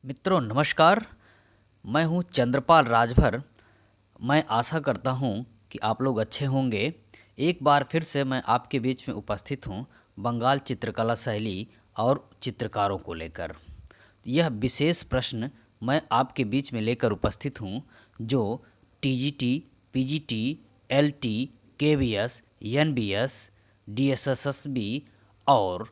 मित्रों नमस्कार। मैं हूं चंद्रपाल राजभर। मैं आशा करता हूं कि आप लोग अच्छे होंगे। एक बार फिर से मैं आपके बीच में उपस्थित हूं बंगाल चित्रकला शैली और चित्रकारों को लेकर। यह विशेष प्रश्न मैं आपके बीच में लेकर उपस्थित हूं जो TGT, PGT, LT, KVS, NBS, DSSSB और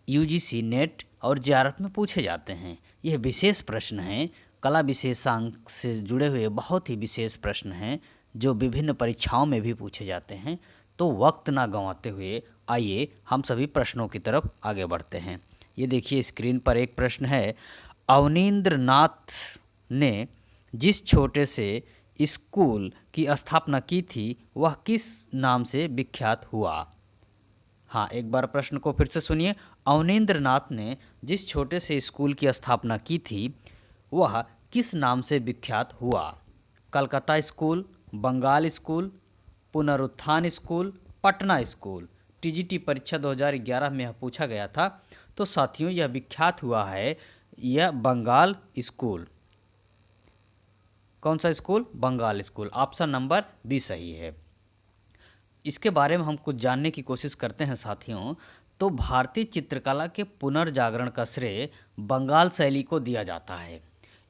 यूजीसी नेट और जेआरएफ में पूछे जाते हैं। यह विशेष प्रश्न हैं, कला विशेषांक से जुड़े हुए बहुत ही विशेष प्रश्न हैं जो विभिन्न परीक्षाओं में भी पूछे जाते हैं। तो वक्त ना गंवाते हुए आइए हम सभी प्रश्नों की तरफ आगे बढ़ते हैं। ये देखिए स्क्रीन पर एक प्रश्न है, अवनींद्र नाथ ने जिस छोटे से स्कूल की स्थापना की थी वह किस नाम से विख्यात हुआ। हाँ, एक बार प्रश्न को फिर से सुनिए। अवनींद्र नाथ ने जिस छोटे से स्कूल की स्थापना की थी वह किस नाम से विख्यात हुआ। कलकत्ता स्कूल, बंगाल स्कूल, पुनरुत्थान स्कूल, पटना स्कूल। टीजीटी परीक्षा 2011 में यह पूछा गया था। तो साथियों यह विख्यात हुआ है, यह बंगाल स्कूल। कौन सा school? Bengal school. Option number B सही है। इसके बारे में हम कुछ जानने की कोशिश करते हैं साथियों। तो भारतीय चित्रकला के पुनर्जागरण का श्रेय बंगाल शैली को दिया जाता है।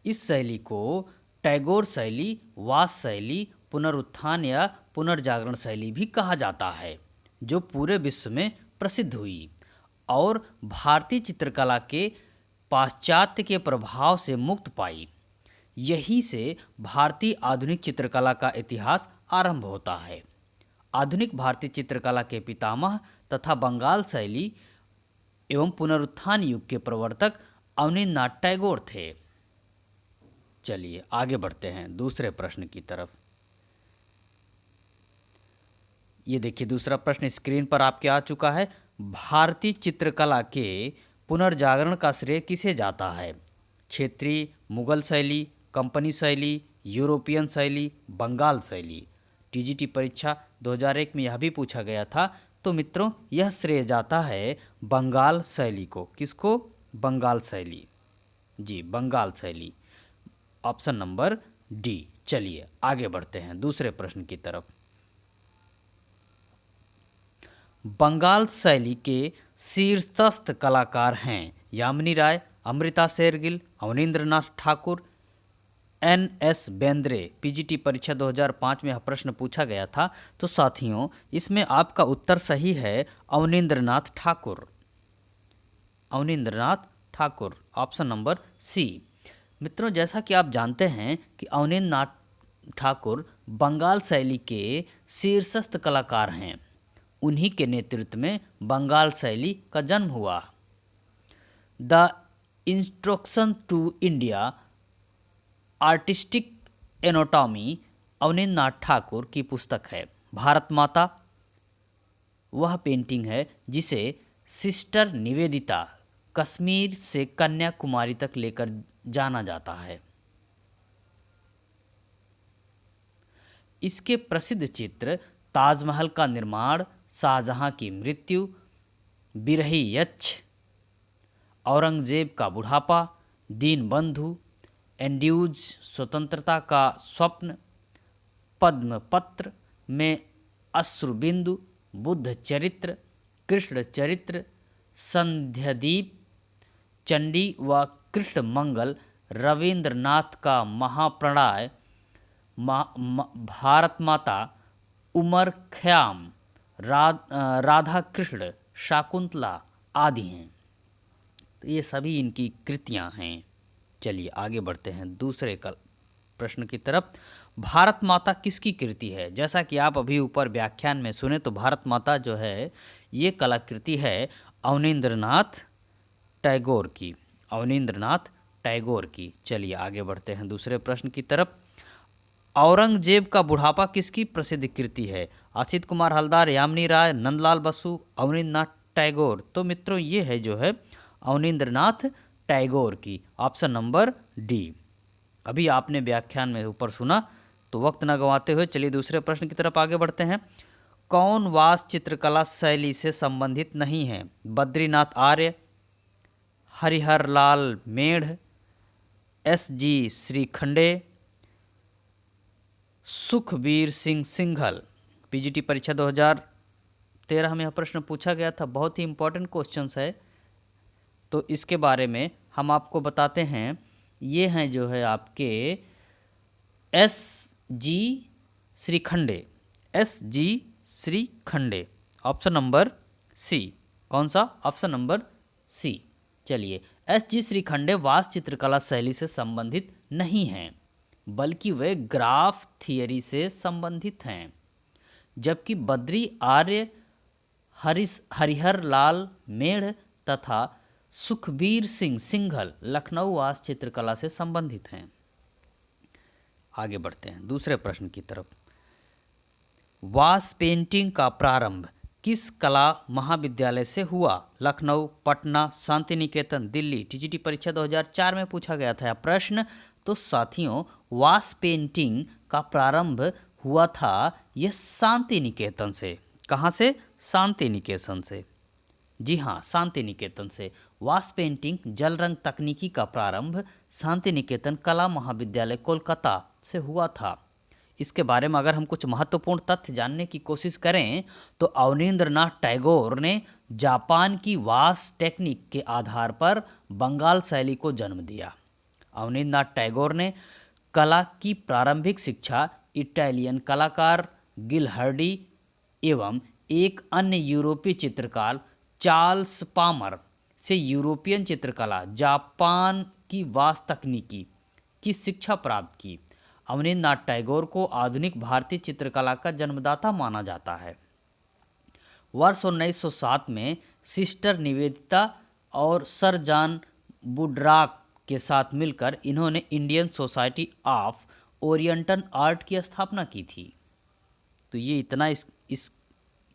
इस शैली को टैगोर शैली, वास शैली, पुनरुत्थान या पुनर्जागरण शैली भी कहा जाता है, जो पूरे विश्व में प्रसिद्ध हुई और भारतीय चित्रकला के पाश्चात्य के प्रभाव से मुक्त पाई। यहीं से भारतीय आधुनिक चित्रकला का इतिहास आरंभ होता है। आधुनिक भारतीय चित्रकला के पितामह तथा बंगाल शैली एवं पुनरुत्थान युग के प्रवर्तक अवनींद्रनाथ टैगोर थे। चलिए आगे बढ़ते हैं दूसरे प्रश्न की तरफ। ये देखिए दूसरा प्रश्न स्क्रीन पर आपके आ चुका है। भारतीय चित्रकला के पुनर्जागरण का श्रेय किसे जाता है? क्षेत्रीय, मुगल शैली, कंपनी शैली, यूरोपियन शैली, बंगाल शैली। टीजीटी परीक्षा 2001 में यह भी पूछा गया था। तो मित्रों यह श्रेय जाता है बंगाल शैली को। किसको? बंगाल शैली। जी, बंगाल शैली। Option number D. चलिए आगे बढ़ते हैं दूसरे प्रश्न की तरफ। बंगाल शैली के शीर्षस्थ कलाकार हैं यामिनी राय, अमृता शेरगिल, अवनींद्रनाथ ठाकुर, एन.एस. बेंद्रे। पीजीटी परीक्षा 2005 में यह प्रश्न पूछा गया था। तो साथियों इसमें आपका उत्तर सही है Abanindranath Thakur. Abanindranath Thakur, option number C. मित्रों जैसा कि आप जानते हैं कि अवनींद्रनाथ ठाकुर बंगाल शैली के शीर्षस्थ कलाकार हैं। उन्हीं के नेतृत्व में बंगाल शैली का जन्म हुआ। The instruction to India artistic anatomy Abanindranath Thakur की पुस्तक है। भारत माता वह पेंटिंग है जिसे सिस्टर निवेदिता कश्मीर से कन्याकुमारी तक लेकर जाना जाता है। इसके प्रसिद्ध चित्र ताजमहल का निर्माण, शाहजहां की मृत्यु, बिरही यक्ष, औरंगजेब का बुढ़ापा, दीन बंधु, एंड्यूज स्वतंत्रता का स्वप्न, पद्मपत्र में अश्रुबिंदु, बुद्ध चरित्र, कृष्ण चरित्र, संध्यादीप, चंडी व कृष्ण मंगल, रविंद्रनाथ का महाप्रणय, भारत माता, उमर ख़याम, राधा कृष्ण, शाकुंतला आदि हैं। तो ये सभी इनकी कृतियां हैं। चलिए आगे बढ़ते हैं दूसरे प्रश्न की तरफ। भारत माता किसकी कृति है? जैसा कि आप अभी ऊपर व्याख्यान में सुने तो भारत माता जो है ये कलाकृति है अवनींद्रनाथ टैगोर की। अवनींद्रनाथ टैगोर की। चलिए आगे बढ़ते हैं दूसरे प्रश्न की तरफ। औरंगजेब का बुढ़ापा किसकी प्रसिद्ध कृति है? असित कुमार हलदार, यामिनी राय, नंदलाल बसु, अवनींद्रनाथ टैगोर। तो मित्रों ये है जो है अवनींद्रनाथ टैगोर की। Option number D. अभी आपने व्याख्यान में ऊपर सुना तो वक्त न गंवाते हुए चलिए दूसरे प्रश्न की तरफ आगे बढ़ते हैं। कौन वास चित्रकला शैली से संबंधित नहीं है? बद्रीनाथ आर्य, हरिहर लाल मेढ़, S.G. श्रीखंडे, सुखबीर सिंह सिंघल। पीजीटी परीक्षा 2013 में यह प्रश्न पूछा गया था, बहुत ही इंपॉर्टेंट क्वेश्चन है। तो इसके बारे में हम आपको बताते हैं। ये हैं जो है आपके S.G. Shrikhande, S.G. Shrikhande, option number C. कौन सा? Option number C. चलिए, S.G. श्रीखंडे वास्तु चित्रकला शैली से संबंधित नहीं हैं, बल्कि वे ग्राफ थियरी से संबंधित हैं। जबकि बद्री आर्य, हरिहर लाल मेढ़ तथा सुखबीर सिंह सिंघल लखनऊ वास्तु चित्रकला से संबंधित हैं। आगे बढ़ते हैं दूसरे प्रश्न की तरफ। वास पेंटिंग का प्रारंभ किस कला महाविद्यालय से हुआ? लखनऊ, पटना, शांति निकेतन, दिल्ली। टीजीटी परीक्षा 2004 में पूछा गया था प्रश्न। तो साथियों, वास पेंटिंग का प्रारंभ हुआ था यह शांति निकेतन से। कहाँ से? शांति निकेतन से। जी हाँ, शांति निकेतन से। वास पेंटिंग जल रंग तकनीकी का प्रारंभ शांति निकेतन कला महाविद्यालय कोलकाता से हुआ था। इसके बारे में अगर हम कुछ महत्वपूर्ण तथ्य जानने की कोशिश करें तो अवनींद्रनाथ टैगोर ने जापान की वास टेक्निक के आधार पर बंगाल शैली को जन्म दिया। अवनींद्रनाथ टैगोर ने कला की प्रारंभिक शिक्षा इटालियन कलाकार गिलहर्डी एवं एक अन्य यूरोपीय चित्रकार चार्ल्स पामर से यूरोपियन चित्रकला जापान की वास्तु तकनीकी की शिक्षा प्राप्त की। अवनींद्रनाथ टैगोर को आधुनिक भारतीय चित्रकला का जन्मदाता माना जाता है। वर्ष 1907 में सिस्टर निवेदिता और सर जॉन वुडरॉक के साथ मिलकर इन्होंने Indian society of oriental art की स्थापना की थी। तो ये इतना इस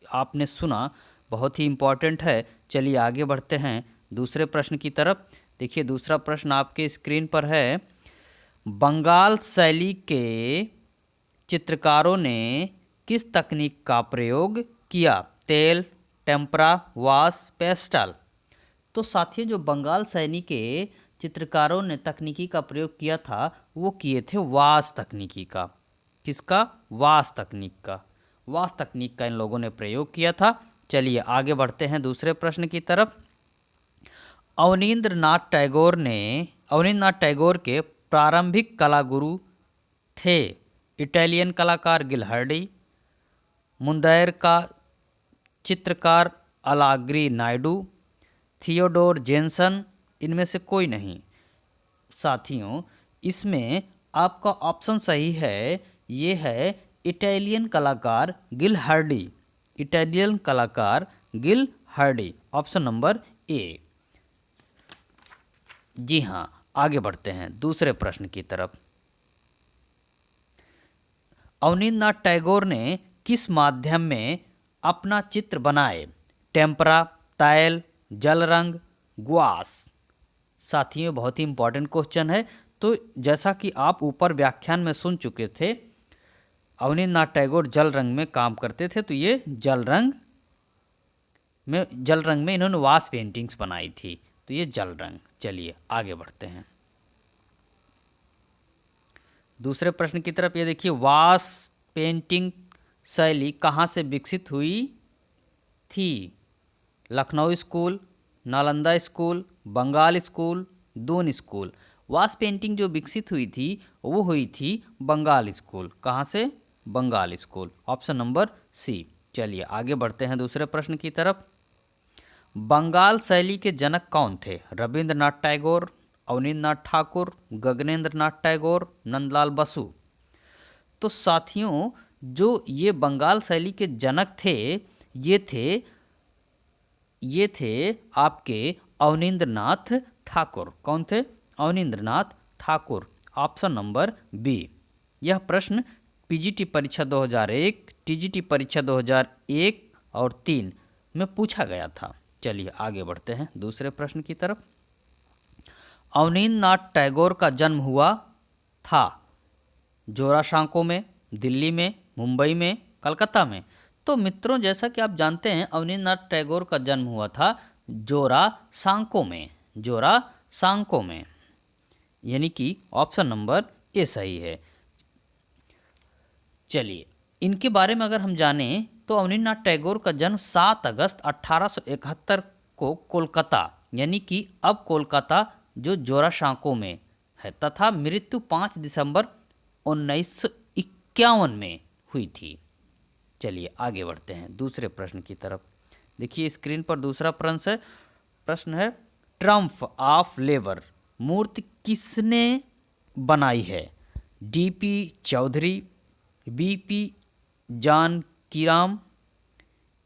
आपने सुना, बहुत ही इम्पॉर्टेंट है। चलिए आगे बढ़ते हैं दूसरे प्रश्न की तरफ। देखिए दूसरा प्रश्न आपके स्क्रीन पर है। बंगाल शैली के चित्रकारों ने किस तकनीक का प्रयोग किया? तेल, टेम्परा, वाश, पेस्टल। तो साथियों, जो बंगाल शैली के चित्रकारों ने तकनीकी का प्रयोग किया था वो किए थे वाश तकनीकी का। किसका? वाश तकनीक का। वाश तकनीक का इन लोगों ने प्रयोग किया था। चलिए आगे बढ़ते हैं दूसरे प्रश्न की तरफ। अवनींद्रनाथ टैगोर के प्रारंभिक कला गुरु थे इटालियन कलाकार गिलहर्डी, मुंदैर का चित्रकार अलाग्री नायडू, थियोडोर जेनसन। इनमें से कोई नहीं। साथियों, इसमें आपका ऑप्शन सही है, ये है इटालियन कलाकार गिलहर्डी। इटालियन कलाकार गिलहर्डी, ऑप्शन नंबर ए। जी हाँ, आगे बढ़ते हैं दूसरे प्रश्न की तरफ। अवनींद्रनाथ टैगोर ने किस माध्यम में अपना चित्र बनाए? टेम्परा, तैल, जल रंग, गुआस। साथियों, बहुत ही इंपॉर्टेंट क्वेश्चन है। तो जैसा कि आप ऊपर व्याख्यान में सुन चुके थे, अवनींद्रनाथ टैगोर जल रंग में काम करते थे। तो ये जल रंग में इन्होंने वाश पेंटिंग्स बनाई थी। तो ये जल रंग। चलिए आगे बढ़ते हैं दूसरे प्रश्न की तरफ। ये देखिए, वाश पेंटिंग शैली कहाँ से विकसित हुई थी? Lucknow school, Nalanda school, Bengal school, Doon school. Wash painting जो विकसित हुई थी वो हुई थी बंगाल स्कूल। कहाँ से? Bengal school, option number C. चलिए आगे बढ़ते हैं दूसरे प्रश्न की तरफ। बंगाल शैली के जनक कौन थे? रविंद्रनाथ टैगोर, अवनींद्रनाथ ठाकुर, गगनेंद्रनाथ टैगोर, नंदलाल बसु। तो साथियों, जो ये बंगाल शैली के जनक थे ये थे आपके अवनींद्रनाथ ठाकुर। कौन थे? Abanindranath Thakur, option number B. यह प्रश्न पीजीटी परीक्षा 2001, टीजीटी परीक्षा 2001 और 3 में पूछा गया था। चलिए आगे बढ़ते हैं दूसरे प्रश्न की तरफ। अवनींद्रनाथ टैगोर का जन्म हुआ था जोरासांको में, दिल्ली में, मुंबई में, कलकत्ता में। तो मित्रों, जैसा कि आप जानते हैं, अवनींद्रनाथ टैगोर का जन्म हुआ था जोरासांको में। जोरासांको में। यानी कि ऑप्शन नंबर ए सही है। चलिए, इनके बारे में अगर हम जानें तो अवनींद्रनाथ टैगोर का जन्म 7 अगस्त 1871 को कोलकाता, यानी कि अब कोलकाता जो जोरासांको में है, तथा मृत्यु 5 दिसंबर 1951 में हुई थी। चलिए आगे बढ़ते हैं दूसरे प्रश्न की तरफ। देखिए स्क्रीन पर दूसरा प्रश्न है ट्रम्प ऑफ लेबर मूर्ति किसने बनाई है? DP Chaudhary, BP Jankiram,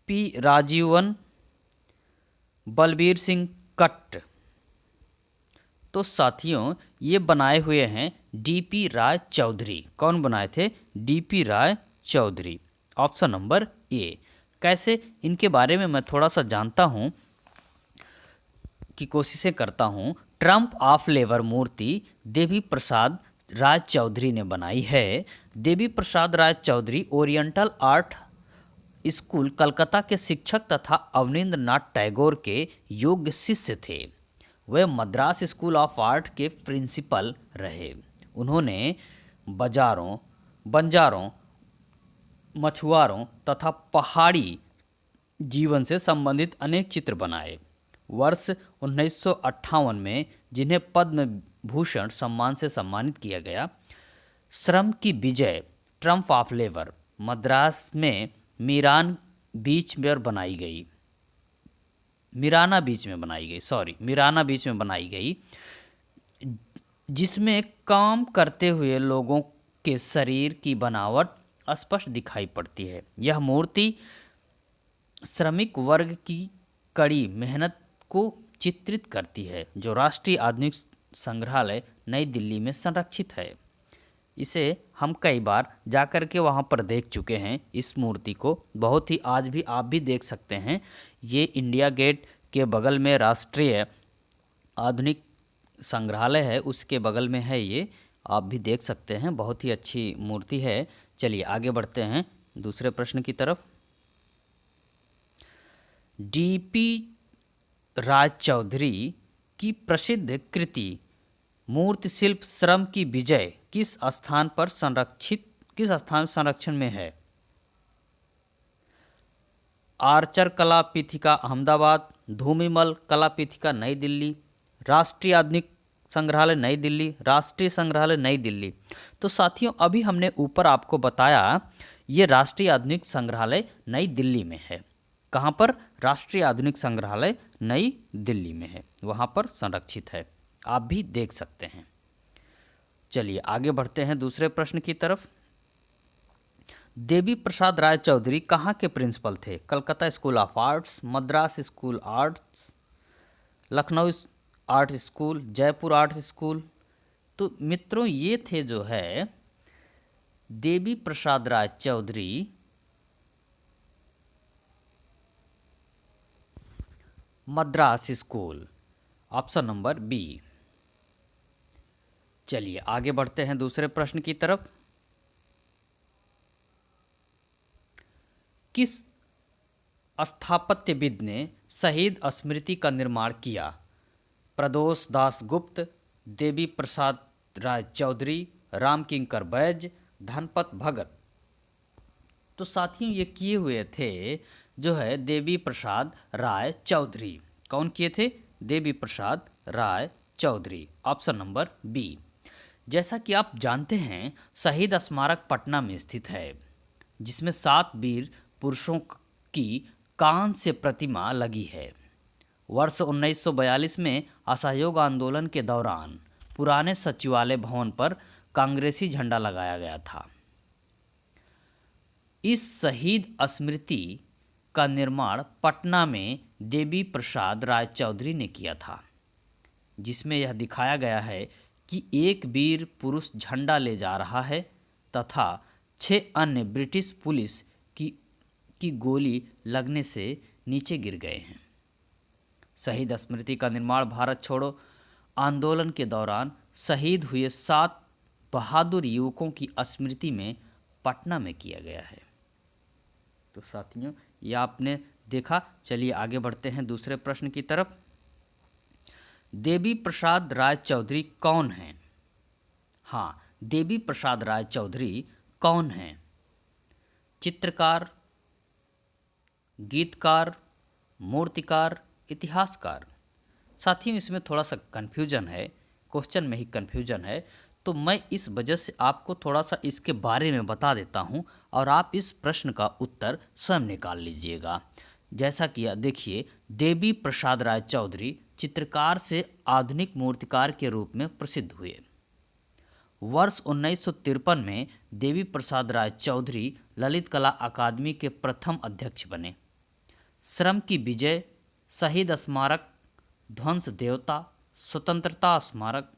P Rajeevan, Balbir Singh Katt. तो साथियों ये बनाए हुए हैं डीपी राय चौधरी। कौन बनाए थे? DP Roy Chaudhary. Option number A. कैसे, इनके बारे में मैं थोड़ा सा जानता हूँ की कोशिशें करता हूँ। ट्रम्प ऑफ लेबर मूर्ति देवी प्रसाद राय चौधरी ने बनाई है। Devi Prasad Rai Chowdhury oriental art school Calcutta के शिक्षक तथा अवनींद्रनाथ टैगोर के योग्य शिष्य थे। वे मद्रास स्कूल ऑफ आर्ट के प्रिंसिपल रहे। उन्होंने बंजारों, मछुआरों तथा पहाड़ी जीवन से संबंधित अनेक चित्र बनाए। वर्ष 1958 में जिन्हें पद्म भूषण सम्मान से सम्मानित किया गया। श्रम की विजय ट्रम्प ऑफ लेबर मद्रास में मीराना बीच में बनाई गई, जिसमें काम करते हुए लोगों के शरीर की बनावट स्पष्ट दिखाई पड़ती है। यह मूर्ति श्रमिक वर्ग की कड़ी मेहनत को चित्रित करती है, जो राष्ट्रीय आधुनिक संग्रहालय नई दिल्ली में संरक्षित है। इसे हम कई बार जाकर के वहाँ पर देख चुके हैं। इस मूर्ति को बहुत ही आज भी आप भी देख सकते हैं। ये इंडिया गेट के बगल में राष्ट्रीय आधुनिक संग्रहालय है, उसके बगल में है ये, आप भी देख सकते हैं। बहुत ही अच्छी मूर्ति है। चलिए आगे बढ़ते हैं दूसरे प्रश्न की तरफ। डीपी राय चौधरी की प्रसिद्ध कृति मूर्ति शिल्प श्रम की विजय किस स्थान संरक्षण में है? आर्चर कला पीठिका अहमदाबाद, धूमिमल कला पीठिका नई दिल्ली, राष्ट्रीय आधुनिक संग्रहालय नई दिल्ली, राष्ट्रीय संग्रहालय नई दिल्ली। तो साथियों अभी हमने ऊपर आपको बताया ये राष्ट्रीय आधुनिक संग्रहालय नई दिल्ली में है। कहाँ पर? राष्ट्रीय आधुनिक संग्रहालय नई दिल्ली में है, वहाँ पर संरक्षित है, आप भी देख सकते हैं। चलिए आगे बढ़ते हैं दूसरे प्रश्न की तरफ। देवी प्रसाद राय चौधरी कहाँ के प्रिंसिपल थे? Calcutta school of arts, Madras school arts, Lucknow art school, Jaipur art school. तो मित्रों ये थे जो है Devi Prasad Rai Chowdhury Madras school. Option number B. चलिए आगे बढ़ते हैं दूसरे प्रश्न की तरफ। किस स्थापत्यविद ने शहीद स्मृति का निर्माण किया? प्रदोष दास गुप्त, देवी प्रसाद राय चौधरी, राम किंकर बैज, धनपत भगत। तो साथियों ये किए हुए थे जो है देवी प्रसाद राय चौधरी। कौन किए थे? Devi Prasad Rai Chaudhary. Option number B. जैसा कि आप जानते हैं शहीद स्मारक पटना में स्थित है, जिसमें 7 वीर पुरुषों की कांस्य प्रतिमा लगी है। वर्ष 1942 में असहयोग आंदोलन के दौरान पुराने सचिवालय भवन पर कांग्रेसी झंडा लगाया गया था। इस शहीद स्मृति का निर्माण पटना में देवी प्रसाद राय चौधरी ने किया था, जिसमें यह दिखाया गया है कि एक वीर पुरुष झंडा ले जा रहा है तथा 6 अन्य ब्रिटिश पुलिस की गोली लगने से नीचे गिर गए हैं। शहीद स्मृति का निर्माण भारत छोड़ो आंदोलन के दौरान शहीद हुए 7 बहादुर युवकों की स्मृति में पटना में किया गया है। तो साथियों ये आपने देखा। चलिए आगे बढ़ते हैं दूसरे प्रश्न की तरफ। देवी प्रसाद राय चौधरी कौन हैं? हाँ, देवी प्रसाद राय चौधरी कौन हैं? चित्रकार, गीतकार, मूर्तिकार, इतिहासकार। साथियों, इसमें थोड़ा सा कन्फ्यूजन है, क्वेश्चन में ही कन्फ्यूजन है, तो मैं इस वजह से आपको थोड़ा सा इसके बारे में बता देता हूँ और आप इस प्रश्न का उत्तर स्वयं निकाल लीजिएगा। जैसा कि देखिए, देवी प्रसाद राय चौधरी चित्रकार से आधुनिक मूर्तिकार के रूप में प्रसिद्ध हुए। वर्ष 1953 में देवी प्रसाद राय चौधरी ललित कला अकादमी के प्रथम अध्यक्ष बने। श्रम की विजय, शहीद स्मारक, ध्वंस देवता, स्वतंत्रता स्मारक,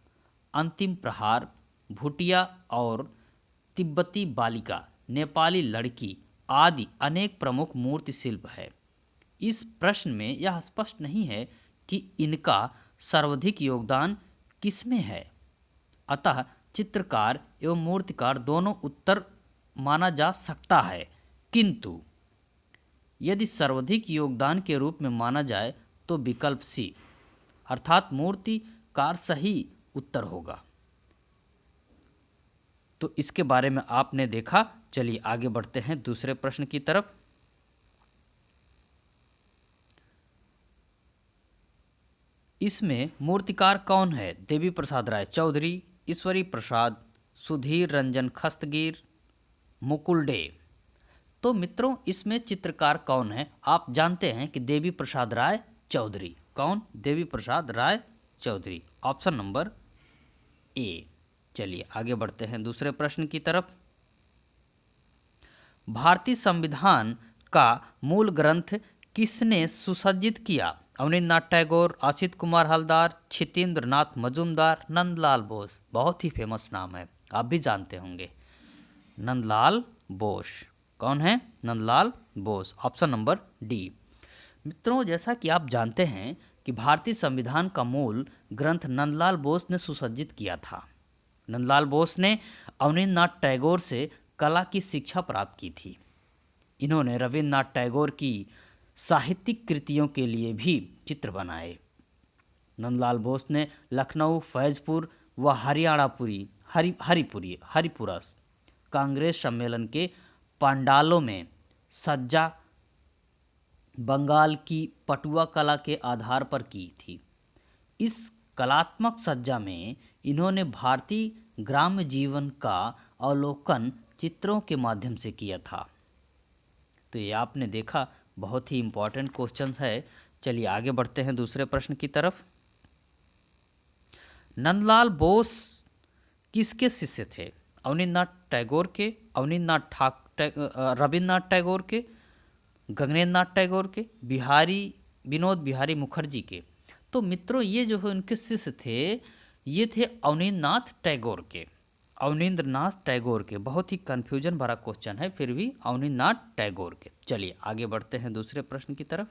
अंतिम प्रहार, भूटिया और तिब्बती बालिका, नेपाली लड़की आदि अनेक प्रमुख मूर्ति शिल्प है। इस प्रश्न में यह स्पष्ट नहीं है कि इनका सर्वाधिक योगदान किसमें है, अतः चित्रकार एवं मूर्तिकार दोनों उत्तर माना जा सकता है, किंतु यदि सर्वाधिक योगदान के रूप में माना जाए तो विकल्प सी अर्थात मूर्तिकार सही उत्तर होगा। तो इसके बारे में आपने देखा। चलिए आगे बढ़ते हैं दूसरे प्रश्न की तरफ। इसमें मूर्तिकार कौन है? देवी प्रसाद राय चौधरी, ईश्वरी प्रसाद, सुधीर रंजन खस्तगीर, मुकुल डे। तो मित्रों, इसमें चित्रकार कौन है? आप जानते हैं कि देवी प्रसाद राय चौधरी। कौन? देवी प्रसाद राय चौधरी, ऑप्शन नंबर ए। चलिए आगे बढ़ते हैं दूसरे प्रश्न की तरफ। भारतीय संविधान का मूल ग्रंथ किसने सुसज्जित किया? अवनींद्रनाथ टैगोर, असित कुमार हलदर, छितेंद्र नाथ मजूमदार, नंदलाल बोस। बहुत ही फेमस नाम है, आप भी जानते होंगे, नंदलाल बोस। कौन है? Nandlal Bose, option number D. मित्रों, जैसा कि आप जानते हैं कि भारतीय संविधान का मूल ग्रंथ नंदलाल बोस ने सुसज्जित किया था। नंदलाल बोस ने अवनींद्रनाथ टैगोर से कला की शिक्षा प्राप्त की थी। इन्होंने रविन्द्रनाथ टैगोर की साहित्यिक कृतियों के लिए भी चित्र बनाए। नंदलाल बोस ने लखनऊ, फैजपुर व हरिपुरा कांग्रेस सम्मेलन के पंडालों में सज्जा बंगाल की पटुआ कला के आधार पर की थी। इस कलात्मक सज्जा में इन्होंने भारतीय ग्राम्य जीवन का अवलोकन चित्रों के माध्यम से किया था। तो ये आपने देखा, बहुत ही इम्पोर्टेंट क्वेश्चन है। चलिए आगे बढ़ते हैं दूसरे प्रश्न की तरफ। नंदलाल बोस किसके शिष्य थे? अवनींद्रनाथ टैगोर के, रविन्द्रनाथ टैगोर के, गगनेन्द्रनाथ टैगोर के, विनोद बिहारी मुखर्जी के। तो मित्रों, ये जो है उनके शिष्य थे, ये थे अवनींद्रनाथ टैगोर के। अवनींद्रनाथ टैगोर के, बहुत ही कन्फ्यूजन भरा क्वेश्चन है, फिर भी अवनींद्रनाथ टैगोर के। चलिए आगे बढ़ते हैं दूसरे प्रश्न की तरफ।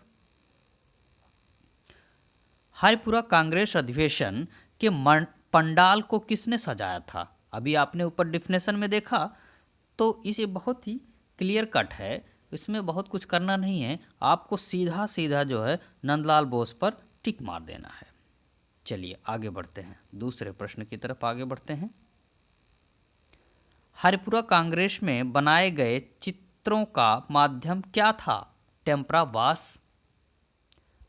हरिपुरा कांग्रेस अधिवेशन के पंडाल को किसने सजाया था? अभी आपने ऊपर डिफिनेशन में देखा, तो इसे बहुत ही क्लियर कट है, इसमें बहुत कुछ करना नहीं है, आपको सीधा सीधा जो है नंदलाल बोस पर टिक मार देना है। चलिए आगे बढ़ते हैं दूसरे प्रश्न की तरफ आगे बढ़ते हैं। हरिपुरा कांग्रेस में बनाए गए चित्रों का माध्यम क्या था? टेम्परा वास।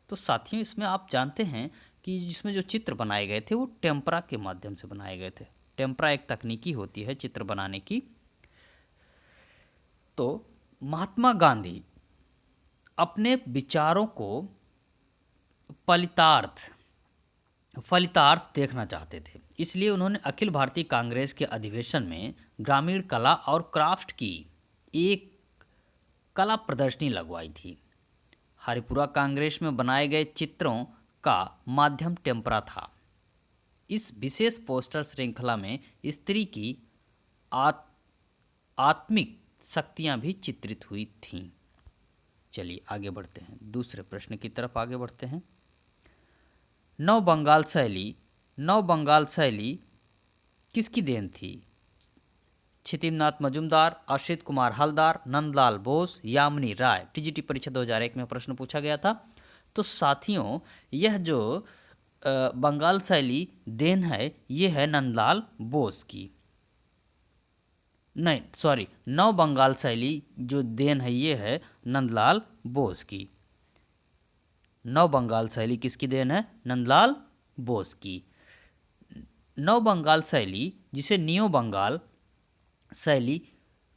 तो साथियों, इसमें आप जानते हैं कि जिसमें जो चित्र बनाए गए थे वो टेम्परा के माध्यम से बनाए गए थे। टेम्परा एक तकनीकी होती है चित्र बनाने की। तो महात्मा गांधी अपने विचारों को फलितार्थ देखना चाहते थे, इसलिए उन्होंने अखिल भारतीय कांग्रेस के अधिवेशन में ग्रामीण कला और क्राफ्ट की एक कला प्रदर्शनी लगवाई थी। हरिपुरा कांग्रेस में बनाए गए चित्रों का माध्यम टेम्परा था। इस विशेष पोस्टर श्रृंखला में स्त्री की आत्मिक शक्तियां भी चित्रित हुई थीं। चलिए आगे बढ़ते हैं दूसरे प्रश्न की तरफ आगे बढ़ते हैं। नव बंगाल शैली किसकी देन थी? छितिमनाथ मजूमदार, असित कुमार हलदर, नंदलाल बोस, यामिनी राय। टीजीटी परीक्षा 2001 में प्रश्न पूछा गया था। तो साथियों, यह जो बंगाल शैली देन है, ये है नंदलाल बोस की। नहीं सॉरी, नव बंगाल शैली जो देन है ये है नंदलाल बोस की। नव बंगाल शैली किसकी देन है? नंदलाल बोस की। नव बंगाल शैली, जिसे नियो बंगाल शैली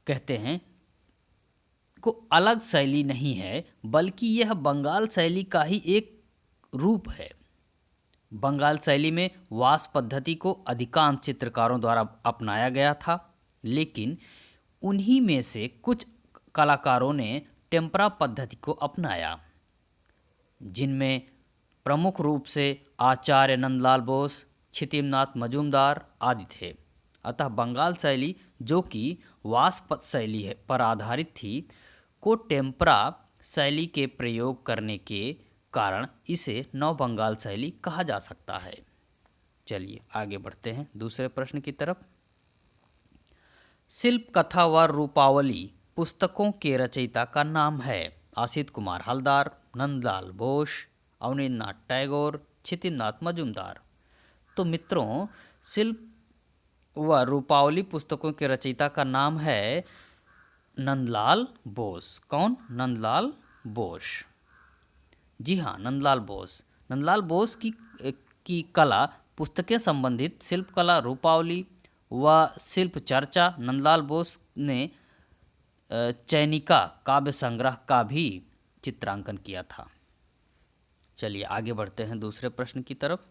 कहते हैं, को अलग शैली नहीं है, बल्कि यह बंगाल शैली का ही एक रूप है। बंगाल शैली में वास पद्धति को अधिकांश चित्रकारों द्वारा अपनाया गया था, लेकिन उन्हीं में से कुछ कलाकारों ने टेम्परा पद्धति को अपनाया, जिनमें प्रमुख रूप से आचार्य नंदलाल बोस, क्षितिमनाथ मजूमदार आदि थे। अतः बंगाल शैली, जो कि वास शैली पर आधारित थी, को टेम्परा शैली के प्रयोग करने के कारण इसे नव बंगाल शैली कहा जा सकता है। चलिए आगे बढ़ते हैं दूसरे प्रश्न की तरफ। शिल्प कथा व रूपावली पुस्तकों के रचयिता का नाम है? आसित कुमार हलदार, नंदलाल बोस, अवनींद्रनाथ टैगोर, क्षितिमनाथ मजूमदार। तो मित्रों, शिल्प व रूपावली पुस्तकों के रचयिता का नाम है नंदलाल बोस। कौन? नंदलाल बोस। जी हाँ, नंदलाल बोस। नंदलाल बोस की कला पुस्तकें संबंधित शिल्प कला, रूपावली व शिल्प चर्चा, नंदलाल बोस ने चैनिका काव्य संग्रह का भी चित्रांकन किया था। चलिए आगे बढ़ते हैं दूसरे प्रश्न की तरफ।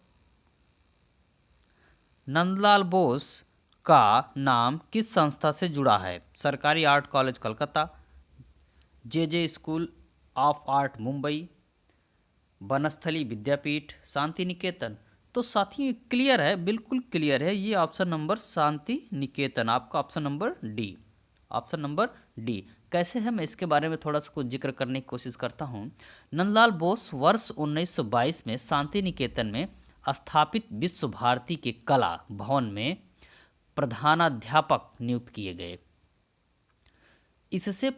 नंदलाल बोस का नाम किस संस्था से जुड़ा है? सरकारी art college Calcutta, J school of art Mumbai, Banasthali Vidyapith, Shanti Niketan. तो साथियों क्लियर है, बिल्कुल क्लियर है, ये ऑप्शन नंबर शांति निकेतन, आपका option number D. Option number D. कैसे है, मैं इसके बारे में थोड़ा सा कुछ जिक्र करने की कोशिश करता हूँ। नंदलाल बोस वर्ष 1922 में शांति निकेतन में स्थापित विश्व भारती के कला भवन में प्रधानाध्यापक नियुक्त किए गए। इससे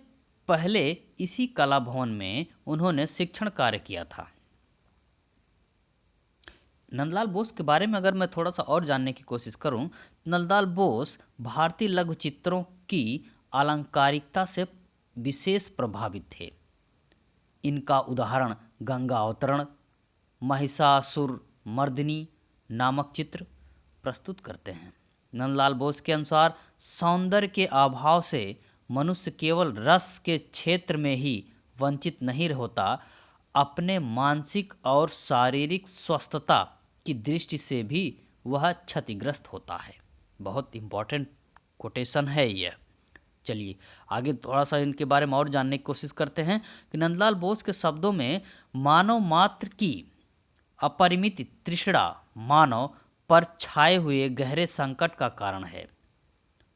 पहले इसी कला भवन में उन्होंने शिक्षण कार्य किया था। नंदलाल बोस के बारे में अगर मैं थोड़ा सा और जानने की कोशिश करूं, नंदलाल बोस भारतीय लघु चित्रों की अलंकारिकता से विशेष प्रभावित थे। इनका उदाहरण गंगा अवतरण, महिषासुर मर्दिनी नामक चित्र प्रस्तुत करते हैं। नंदलाल बोस के अनुसार सौंदर्य के अभाव से मनुष्य केवल रस के क्षेत्र में ही वंचित नहीं होता, अपने मानसिक और शारीरिक स्वस्थता की दृष्टि से भी वह क्षतिग्रस्त होता है। बहुत इम्पोर्टेंट कोटेशन है यह। चलिए आगे थोड़ा सा इनके बारे में और जानने की कोशिश करते हैं कि नंदलाल बोस के शब्दों में मानव मात्र की अपरिमित तृष्णा मानव पर छाए हुए गहरे संकट का कारण है।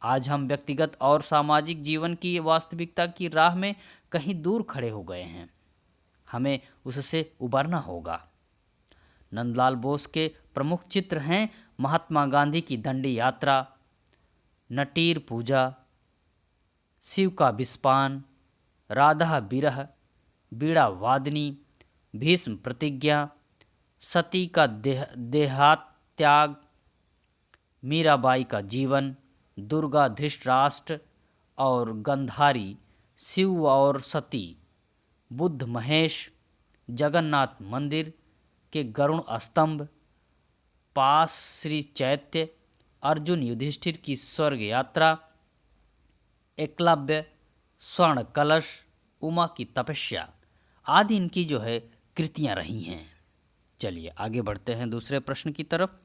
आज हम व्यक्तिगत और सामाजिक जीवन की वास्तविकता की राह में कहीं दूर खड़े हो गए हैं, हमें उससे उबरना होगा। नंदलाल बोस के प्रमुख चित्र हैं महात्मा गांधी की दंडी यात्रा, नटीर पूजा, शिव का विस्पान, राधा विरह, बीड़ा वादनी, भीष्म प्रतिज्ञा, सती का देहात्याग, मीराबाई का जीवन, दुर्गा धृतराष्ट्र और गंधारी, शिव और सती, बुद्ध महेश, जगन्नाथ मंदिर के गरुण स्तंभ, पास श्री चैत्य, अर्जुन युधिष्ठिर की स्वर्ग यात्रा, एकलव्य, स्वर्ण कलश, उमा की तपस्या आदि इनकी जो है कृतियां रही हैं। चलिए आगे बढ़ते हैं दूसरे प्रश्न की तरफ।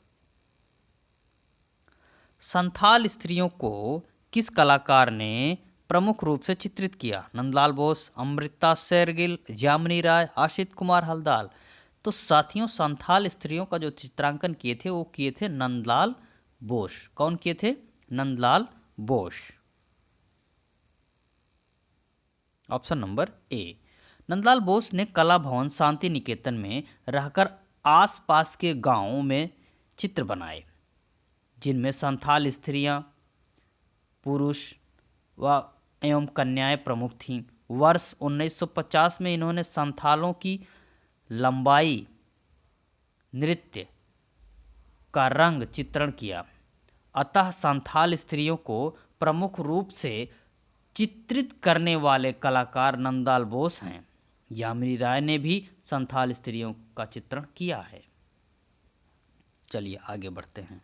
संथाल स्त्रियों को किस कलाकार ने प्रमुख रूप से चित्रित किया? नंदलाल बोस, अमृता शेरगिल, यामिनी राय, आशित कुमार हलदार। तो साथियों संथाल स्त्रियों का जो चित्रांकन किए थे वो किए थे नंदलाल बोस। कौन किए थे? नंदलाल बोस। ऑप्शन नंबर ए। नंदलाल बोस ने कला भवन शांति निकेतन में रहकर आसपास के गांवों में चित्र बनाए, जिनमें संथाल स्त्रियां, पुरुष व एवं कन्याएं प्रमुख थीं। वर्ष 1950 में इन्होंने संथालों की लंबाई नृत्य का रंग चित्रण किया। अतः संथाल स्त्रियों को प्रमुख रूप से चित्रित करने वाले कलाकार नंदलाल बोस हैं। यामिनी राय ने भी संथाल स्त्रियों का चित्रण किया है। चलिए आगे बढ़ते हैं।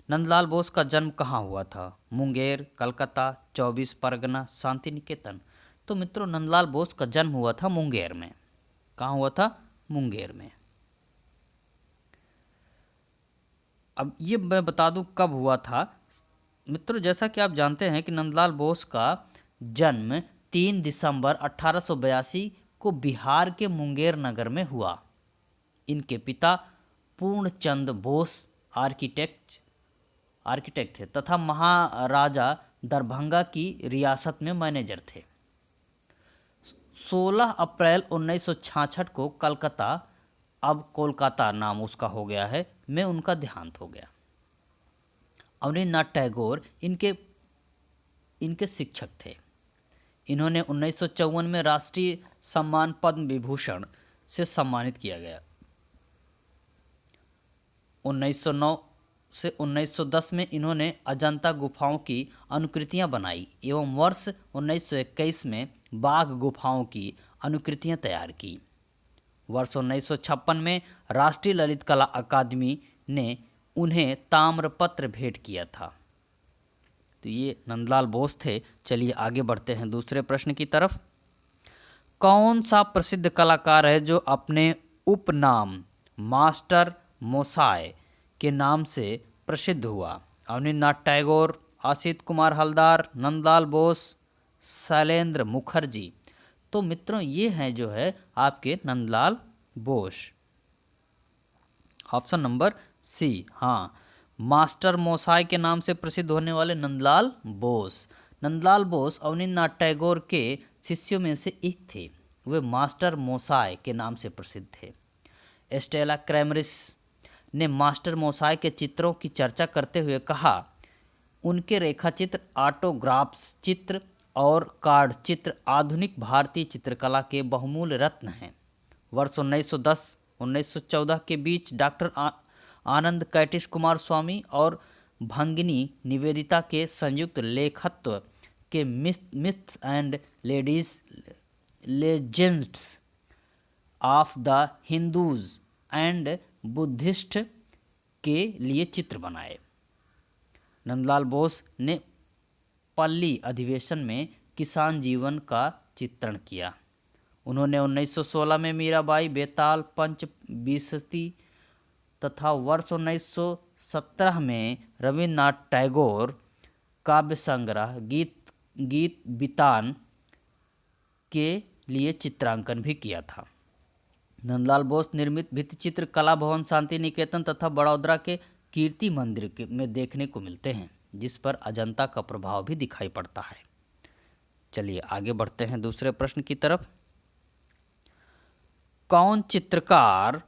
नंदलाल बोस का जन्म कहाँ हुआ था? मुंगेर, कलकत्ता, 24 परगना, शांति निकेतन। तो मित्रों, नंदलाल बोस का जन्म हुआ था मुंगेर में। कहाँ हुआ था? मुंगेर में। अब ये मैं बता दूं कब हुआ था। मित्रों, जैसा कि आप जानते हैं कि नंदलाल बोस का जन्म 3 दिसंबर 1882 को बिहार के मुंगेर नगर में हुआ। इनके पिता पूर्णचंद बोस आर्किटेक्ट थे तथा महाराजा दरभंगा की रियासत में मैनेजर थे। 16 अप्रैल 1966 को कलकत्ता, अब कोलकाता नाम उसका हो गया है, में उनका देहांत हो गया। अवनींद्रनाथ टैगोर इनके शिक्षक थे। इन्होंने 1954 में राष्ट्रीय सम्मान पद्म विभूषण से सम्मानित किया गया। 1909 से 1910 में इन्होंने अजंता गुफाओं की अनुकृतियां बनाई एवं वर्ष 1921 में बाघ गुफाओं की अनुकृतियां तैयार की। वर्ष 1956 में राष्ट्रीय ललित कला अकादमी ने उन्हें ताम्रपत्र भेंट किया था। तो ये नंदलाल बोस थे। चलिए आगे बढ़ते हैं दूसरे प्रश्न की तरफ। कौन सा प्रसिद्ध कलाकार है जो अपने उपनाम मास्टर मोसाय के नाम से प्रसिद्ध हुआ? अवनींद्रनाथ टैगोर, असित कुमार हलदार, नंदलाल बोस, शैलेंद्र मुखर्जी। तो मित्रों, ये हैं जो है आपके Nandlal Bose. Option number C, हाँ, मास्टर मोसाय के नाम से प्रसिद्ध होने वाले नंदलाल बोस। नंदलाल बोस अवनींद्रनाथ टैगोर के शिष्यों में से एक थे। वे मास्टर मोसाय के नाम से प्रसिद्ध थे। स्टेला क्रैमरिस ने मास्टर मोसाय के चित्रों की चर्चा करते हुए कहा, उनके रेखाचित्र, ऑटोग्राफ्स चित्र और कार्ड चित्र आधुनिक भारतीय चित्रकला के बहुमूल्य रत्न हैं। वर्ष 1910-1914 के बीच डॉक्टर आनंद कैटिश कुमार स्वामी और भंगिनी निवेदिता के संयुक्त लेखत्व के myths and legends of the Hindus and Buddhist के लिए चित्र बनाए। नंदलाल बोस ने पल्ली अधिवेशन में किसान जीवन का चित्रण किया। उन्होंने 1916 में मीराबाई, बेताल, पंचबीसती तथा वर्ष 1917 में रविन्द्रनाथ टैगोर काव्य संग्रह गीत बितान के लिए चित्रांकन भी किया था। नंदलाल बोस निर्मित भित्तिचित्र कला भवन शांति निकेतन तथा बड़ौदा के कीर्ति मंदिर में देखने को मिलते हैं, जिस पर अजंता का प्रभाव भी दिखाई पड़ता है। चलिए आगे बढ़ते हैं दूसरे प्रश्न की तरफ। कौन चित्रकार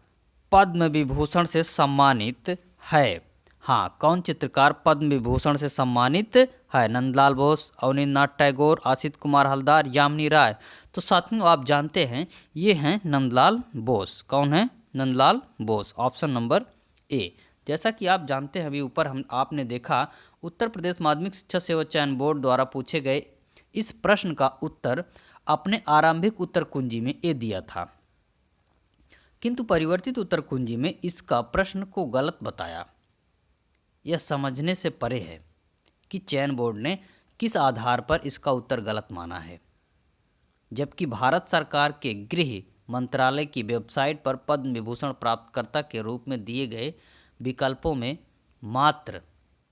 पद्म विभूषण से सम्मानित है? हाँ, कौन चित्रकार पद्म विभूषण से सम्मानित है? नंदलाल बोस, अवनींद्रनाथ टैगोर, असित कुमार हलदार, यामिनी राय। तो साथियों, आप जानते हैं ये हैं नंदलाल बोस। कौन है? नंदलाल बोस। ऑप्शन नंबर ए। जैसा कि आप जानते हैं, अभी ऊपर आपने देखा, उत्तर प्रदेश माध्यमिक शिक्षा सेवा चयन बोर्ड द्वारा पूछे गए इस प्रश्न का उत्तर अपने आरंभिक उत्तर कुंजी में ए दिया था, किंतु परिवर्तित उत्तर कुंजी में इसका प्रश्न को गलत बताया। यह समझने से परे है कि चयन बोर्ड ने किस आधार पर इसका उत्तर गलत माना है, जबकि भारत सरकार के गृह मंत्रालय की वेबसाइट पर पद्म विभूषण प्राप्तकर्ता के रूप में दिए गए विकल्पों में मात्र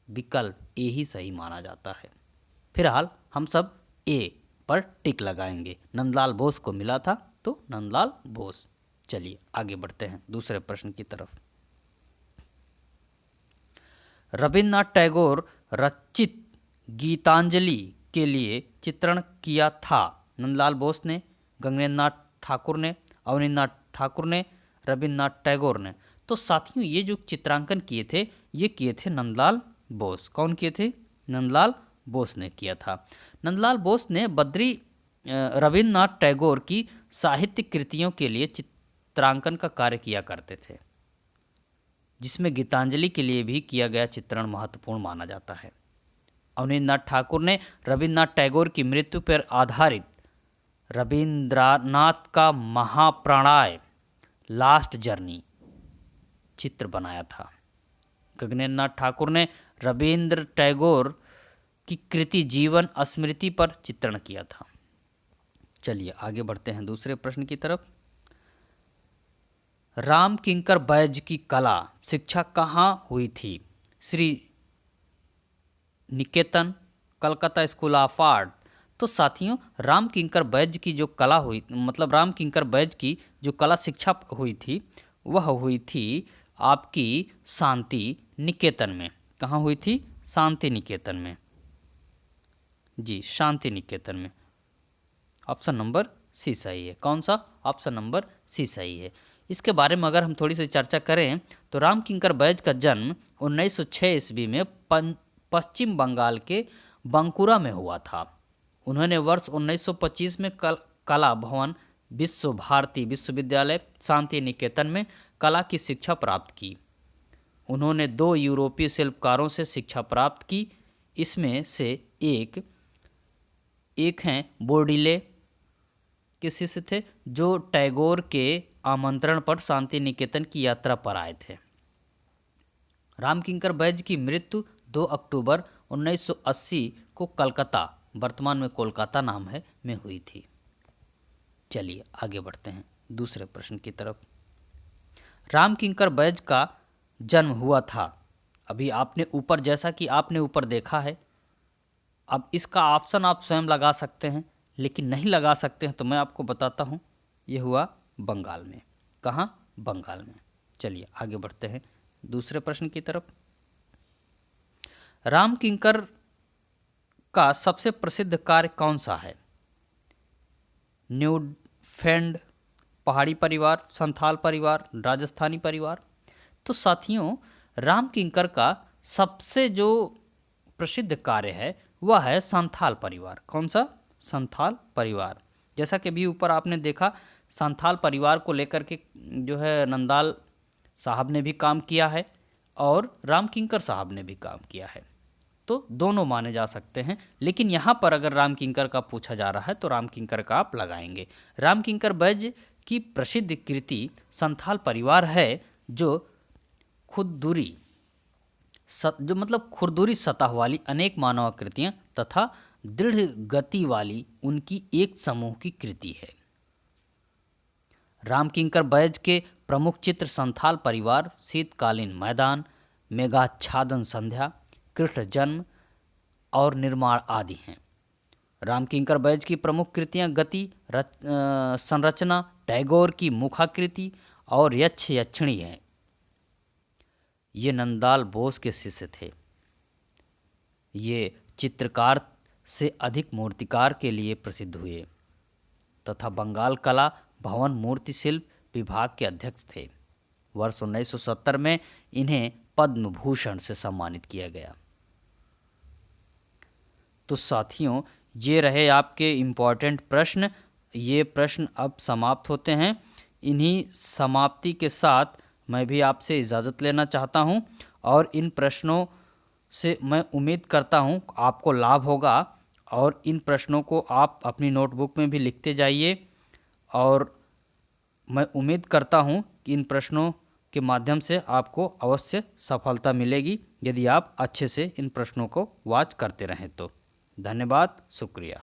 विकल्प ए ही सही माना जाता है। फिलहाल हम सब ए पर टिक लगाएंगे। नंदलाल बोस को मिला था तो नंदलाल बोस। चलिए आगे बढ़ते हैं दूसरे प्रश्न की तरफ। रविन्द्रनाथ टैगोर रचित गीतांजलि के लिए चित्रण किया था। नंदलाल बोस ने, गंगेन्द्रनाथ ठाकुर ने, अवनींद्रनाथ ठाकुर ने, रविन्द्रनाथ टैगोर ने। तो साथियों, ये जो चित्रांकन किए थे ये किए थे नंदलाल बोस। कौन किए थे? नंदलाल बोस ने किया था। नंदलाल बोस ने रविन्द्रनाथ टैगोर की साहित्यिक कृतियों के लिए चित्रांकन का कार्य किया करते थे। जिसमें गीतांजलि के लिए भी किया गया चित्रण महत्वपूर्ण माना जाता है। अवनींद्रनाथ ठाकुर ने रविन्द्रनाथ टैगोर की मृत्यु पर आधारित रविंद्रनाथ का महाप्रणय लास्ट जर्नी चित्र बनाया था। गगनेन्द्रनाथ ठाकुर ने रविंद्र टैगोर की कृति जीवन स्मृति पर चित्रण किया था। चलिए आगे बढ़ते हैं दूसरे प्रश्न की तरफ। राम किंकर बैज की कला शिक्षा कहाँ हुई थी? श्री निकेतन, कलकत्ता स्कूल ऑफ आर्ट। तो साथियों, राम किंकर बैज की जो कला हुई, मतलब राम किंकर बैज की जो कला शिक्षा हुई थी वह हुई थी आपकी शांति निकेतन में। कहाँ हुई थी? शांति निकेतन में। जी, शांति निकेतन में। ऑप्शन नंबर सी सही है। कौन सा? ऑप्शन नंबर सी सही है। इसके बारे में अगर हम थोड़ी सी चर्चा करें तो राम किंकर बैज का जन्म 1906 ईस्वी में पश्चिम बंगाल के बांकुरा में हुआ था। उन्होंने वर्ष 1925 में कला भवन विश्व भारती विश्वविद्यालय शांति निकेतन में कला की शिक्षा प्राप्त की। उन्होंने 2 यूरोपीय शिल्पकारों से शिक्षा प्राप्त की। इसमें से एक हैं बोर्डिले के शिष्य थे, जो टैगोर के आमंत्रण पर शांति निकेतन की यात्रा पर आए थे। राम किंकर बैज की मृत्यु 2 अक्टूबर 1980 को कलकत्ता, वर्तमान में कोलकाता नाम है, में हुई थी। चलिए आगे बढ़ते हैं दूसरे प्रश्न की तरफ। राम किंकर बैज का जन्म हुआ था, अभी आपने ऊपर, जैसा कि आपने ऊपर देखा है। अब इसका ऑप्शन आप स्वयं लगा सकते हैं, लेकिन नहीं लगा सकते हैं तो मैं आपको बताता हूँ। ये हुआ बंगाल में। कहाँ? बंगाल में। चलिए आगे बढ़ते हैं दूसरे प्रश्न की तरफ। राम किंकर का सबसे प्रसिद्ध कार्य कौन सा है? न्यूफेंड पहाड़ी परिवार, संथाल परिवार, राजस्थानी परिवार। तो साथियों, राम किंकर का सबसे जो प्रसिद्ध कार्य है वह है संथाल परिवार। कौन सा? संथाल परिवार। जैसा कि भी ऊपर आपने देखा, संथाल परिवार को लेकर के जो है नंदाल साहब ने भी काम किया है और राम किंकर साहब ने भी काम किया है, तो दोनों माने जा सकते हैं। लेकिन यहाँ पर अगर राम किंकर का पूछा जा रहा है तो राम किंकर का आप लगाएंगे। राम किंकर बैज की प्रसिद्ध कृति संथाल परिवार है, जो खुरदुरी सतह वाली अनेक मानवाकृतियाँ तथा दृढ़ गति वाली उनकी एक समूह की कृति है। राम किंकर बैज के प्रमुख चित्र संथाल परिवार, शीतकालीन मैदान, मेघाच्छादन संध्या, कृष्ण जन्म और निर्माण आदि हैं। राम किंकर बैज की प्रमुख कृतियाँ गति, संरचना, टैगोर की मुखाकृति और यक्ष यक्षिणी हैं। ये नंदाल बोस के शिष्य थे। ये चित्रकार से अधिक मूर्तिकार के लिए प्रसिद्ध हुए तथा बंगाल कला भवन मूर्ति शिल्प विभाग के अध्यक्ष थे। वर्ष 1970 में इन्हें पद्म भूषण से सम्मानित किया गया। तो साथियों, ये रहे आपके इम्पॉर्टेंट प्रश्न। ये प्रश्न अब समाप्त होते हैं। इन्हीं समाप्ति के साथ मैं भी आपसे इजाज़त लेना चाहता हूं और इन प्रश्नों से मैं उम्मीद करता हूं आपको लाभ होगा और इन प्रश्नों को आप अपनी नोटबुक में भी लिखते जाइए और मैं उम्मीद करता हूं कि इन प्रश्नों के माध्यम से आपको अवश्य सफलता मिलेगी यदि आप अच्छे से इन प्रश्नों को वॉच करते रहें तो। धन्यवाद, शुक्रिया।